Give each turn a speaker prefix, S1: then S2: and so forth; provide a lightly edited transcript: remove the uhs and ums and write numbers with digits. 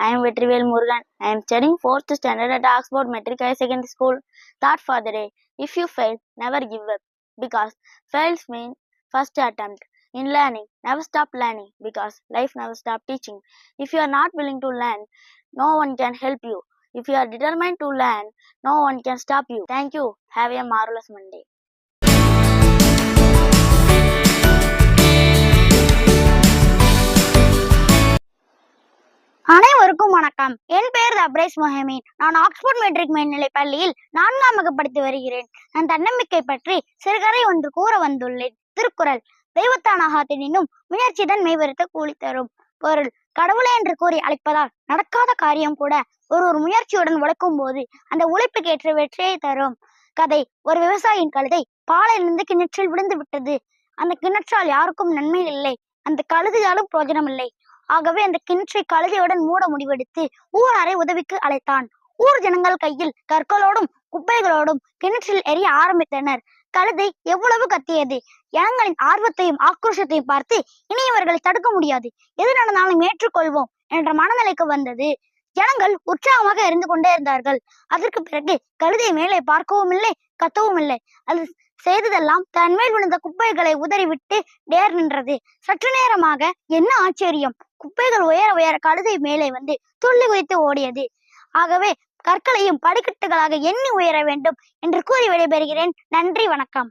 S1: I am Vetrivel Murugan. I am studying 4th standard at Oxford Metric High Secondary School. Thought for the day. If you fail, never give up. Because fails mean first attempt. In learning, never stop learning. Because life never stop teaching. If you are not willing to learn, no one can help you. If you are determined to learn, no one can stop you. Thank you. Have a marvelous Monday.
S2: அனைவருக்கும் வணக்கம். என் பெயர் அப்ரேஸ் மொஹமீன். நான் Oxford matric மேல்நிலைப் பள்ளியில் 4ஆம் வகுப்பு படித்து வருகிறேன். நான் தன்னம்பிக்கை பற்றி சிறுகதை ஒன்று கூற வந்துள்ளேன். திருக்குறள்: தெய்வத்தானாகாதெனினும் முயற்சிதான் மெய்வருத்த கூலி தரும். பொருள்: கடவுளே என்று கூறி அழைப்பதால் நடக்காத காரியம் கூட ஒரு முயற்சியுடன் உழைக்கும் போது அந்த உழைப்புக்கேற்ற வெற்றியை தரும். கதை: ஒரு விவசாயியின் கழுதை பாலையிலிருந்து கிணற்றில் விழுந்து விட்டது. அந்த கிணற்றால் யாருக்கும் நன்மை இல்லை. அந்த கழுதையாலும் பிரயோஜனம் இல்லை. ஆகவே அந்த கிணற்றை கழுதையுடன் மூட முடிவெடுத்து ஊராரை உதவிக்கு அழைத்தான். ஊர் ஜனங்கள் கையில் கற்களோடும் குப்பைகளோடும் கிணற்றில் எரிய ஆரம்பித்தனர். கழுதை எவ்வளவு கத்தியது! ஜனங்களின் ஆர்வத்தையும் ஆக்ரோஷத்தையும் பார்த்து இனி இவர்களை தடுக்க முடியாது, எது நடந்தாலும் ஏற்றுக்கொள்வோம் என்ற மனநிலைக்கு வந்தது. ஜனங்கள் உற்சாகமாக எரிந்து கொண்டே இருந்தார்கள். அதற்கு பிறகு கழுதை மேலே பார்க்கவும் இல்லை, கத்தவும் இல்லை. அது செய்ததெல்லாம் தன் மேல் விழுந்த குப்பைகளை உதறிவிட்டு டேர் நின்றது. சற்று நேரமாக என்ன ஆச்சரியம்! குப்பைகள் உயர உயர கழுதை மேலே வந்து துள்ளி குதித்து ஓடியது. ஆகவே கற்களையும் படிக்கட்டுகளாக எண்ணி உயர வேண்டும் என்று கூறி விடைபெறுகிறேன். நன்றி, வணக்கம்.